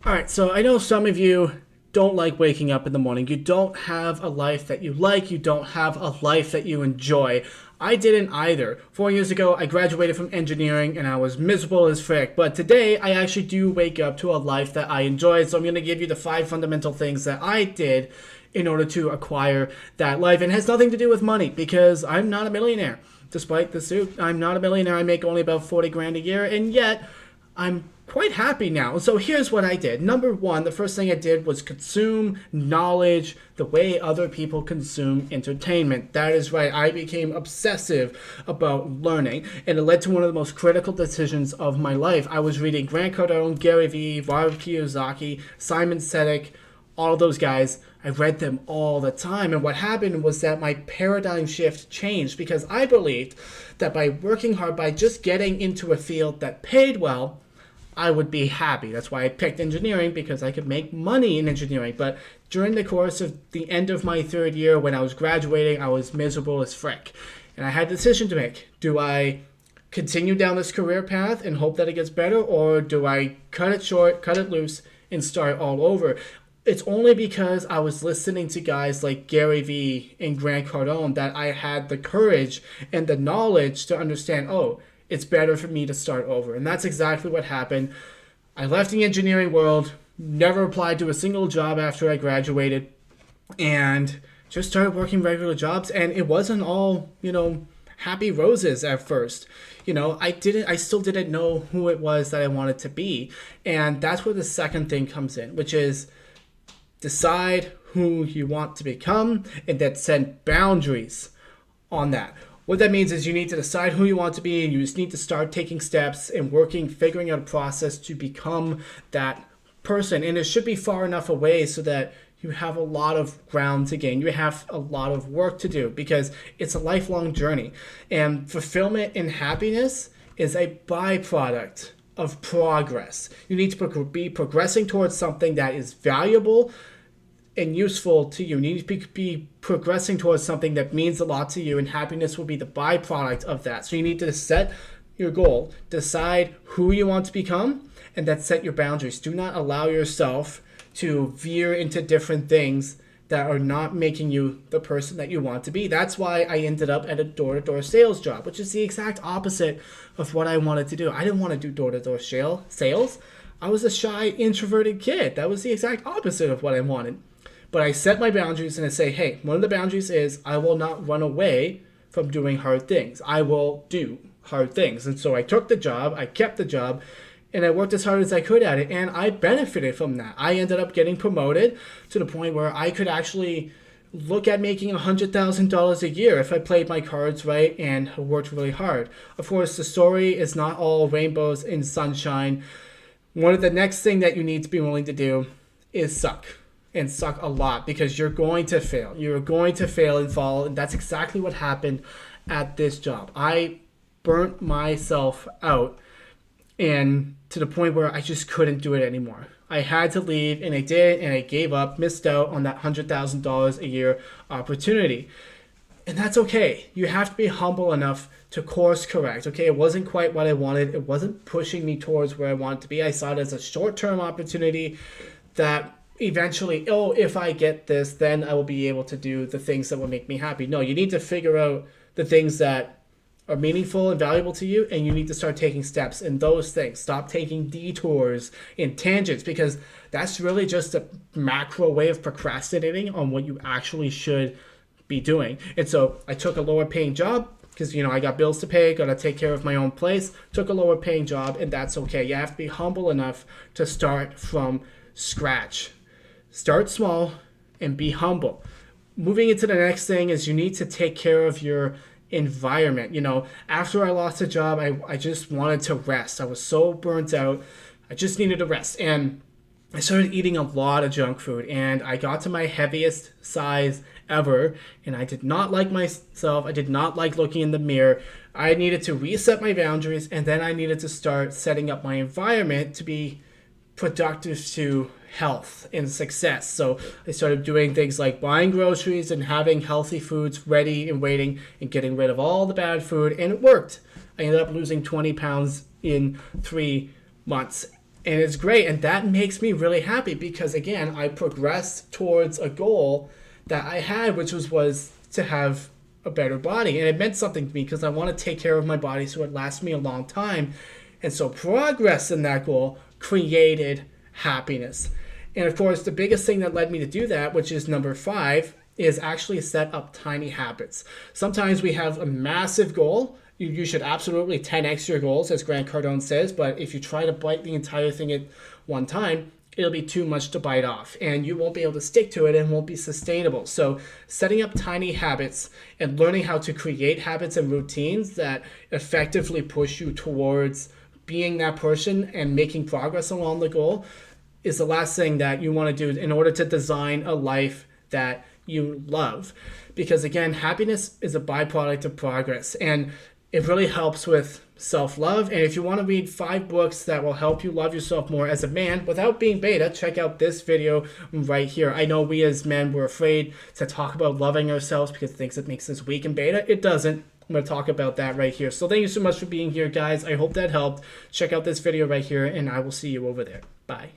All right, so I know some of you don't like waking up in the morning. You don't have a life that you like. You don't have a life that you enjoy. I didn't either. 4 years ago, I graduated from engineering and I was miserable as frick. But today, I actually do wake up to a life that I enjoy. So I'm going to give you the 5 fundamental things that I did in order to acquire that life. And it has nothing to do with money because I'm not a millionaire. Despite the suit, I'm not a millionaire. I make only about 40 grand a year. And yet, I'm quite happy now. So here's what I did. Number one, the first thing I did was consume knowledge the way other people consume entertainment. That is right. I became obsessive about learning, and it led to one of the most critical decisions of my life. I was reading Grant Cardone, Gary Vee, Robert Kiyosaki, Simon Sinek, all of those guys. I read them all the time. And what happened was that my paradigm shift changed because I believed that by working hard, by just getting into a field that paid well, I would be happy. That's why I picked engineering, because I could make money in engineering. But during the course of the end of my third year, when I was graduating, I was miserable as frick. And I had a decision to make. Do I continue down this career path and hope that it gets better, or do I cut it short, cut it loose, and start all over? It's only because I was listening to guys like Gary Vee and Grant Cardone that I had the courage and the knowledge to understand, oh, it's better for me to start over. And that's exactly what happened. I left the engineering world, never applied to a single job after I graduated, and just started working regular jobs. And it wasn't all, happy roses at first. I still didn't know who it was that I wanted to be. And that's where the second thing comes in, which is decide who you want to become and then set boundaries on that. What that means is you need to decide who you want to be, and you just need to start taking steps and working, figuring out a process to become that person. And it should be far enough away so that you have a lot of ground to gain. You have a lot of work to do because it's a lifelong journey. And fulfillment and happiness is a byproduct of progress. You need to be progressing towards something that is valuable and useful to you. You need to be progressing towards something that means a lot to you, and happiness will be the byproduct of that. So you need to set your goal, decide who you want to become, and then set your boundaries. Do not allow yourself to veer into different things that are not making you the person that you want to be. That's why I ended up at a door-to-door sales job, which is the exact opposite of what I wanted to do. I didn't want to do door-to-door sales. I was a shy, introverted kid. That was the exact opposite of what I wanted. But I set my boundaries and I say, hey, one of the boundaries is I will not run away from doing hard things. I will do hard things. And so I took the job, I kept the job, and I worked as hard as I could at it. And I benefited from that. I ended up getting promoted to the point where I could actually look at making $100,000 a year if I played my cards right and worked really hard. Of course, the story is not all rainbows and sunshine. One of the next thing that you need to be willing to do is suck. And suck a lot, because you're going to fail. You're going to fail and fall. And that's exactly what happened at this job. I burnt myself out, and to the point where I just couldn't do it anymore. I had to leave, and I did, and I gave up, missed out on that $100,000 a year opportunity. And that's okay. You have to be humble enough to course correct. Okay, it wasn't quite what I wanted. It wasn't pushing me towards where I wanted to be. I saw it as a short-term opportunity that eventually, if I get this, then I will be able to do the things that will make me happy. No, you need to figure out the things that are meaningful and valuable to you, and you need to start taking steps in those things. Stop taking detours and tangents, because that's really just a macro way of procrastinating on what you actually should be doing. And so I took a lower paying job because, I got bills to pay, got to take care of my own place, took a lower paying job, and that's okay. You have to be humble enough to start from scratch. Start small and be humble. Moving into the next thing is you need to take care of your environment. After I lost a job, I just wanted to rest. I was so burnt out. I just needed to rest. And I started eating a lot of junk food, and I got to my heaviest size ever, and I did not like myself. I did not like looking in the mirror. I needed to reset my boundaries, and then I needed to start setting up my environment to be productive to health and success. So I started doing things like buying groceries and having healthy foods ready and waiting and getting rid of all the bad food, and it worked. I ended up losing 20 pounds in 3 months. And it's great. And that makes me really happy because, again, I progressed towards a goal that I had, which was to have a better body. And it meant something to me because I want to take care of my body so it lasts me a long time. And so progress in that goal created happiness. And of course, the biggest thing that led me to do that, which is number 5, is actually set up tiny habits. Sometimes we have a massive goal. You should absolutely 10x your goals, as Grant Cardone says, but if you try to bite the entire thing at one time, it'll be too much to bite off, and you won't be able to stick to it and won't be sustainable. So setting up tiny habits and learning how to create habits and routines that effectively push you towards being that person and making progress along the goal is the last thing that you want to do in order to design a life that you love. Because again, happiness is a byproduct of progress, and it really helps with self-love. And if you want to read 5 books that will help you love yourself more as a man without being beta, check out this video right here. I know we as men were afraid to talk about loving ourselves because it thinks it makes us weak and beta. It doesn't. I'm going to talk about that right here. So thank you so much for being here, guys. I hope that helped. Check out this video right here, and I will see you over there. Bye.